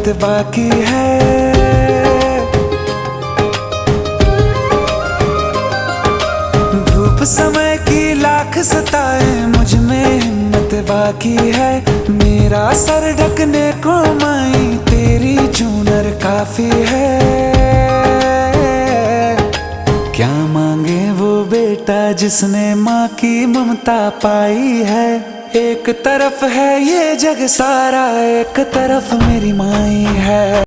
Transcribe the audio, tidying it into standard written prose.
हिम्मत बाकी है। धूप समय की लाख सताए, मुझ में हिम्मत बाकी है। मेरा सर ढकने को माई तेरी चूनर काफी है। क्या मांगे वो बेटा जिसने माँ की ममता पाई है। एक तरफ है ये जग सारा, एक तरफ मेरी माई है।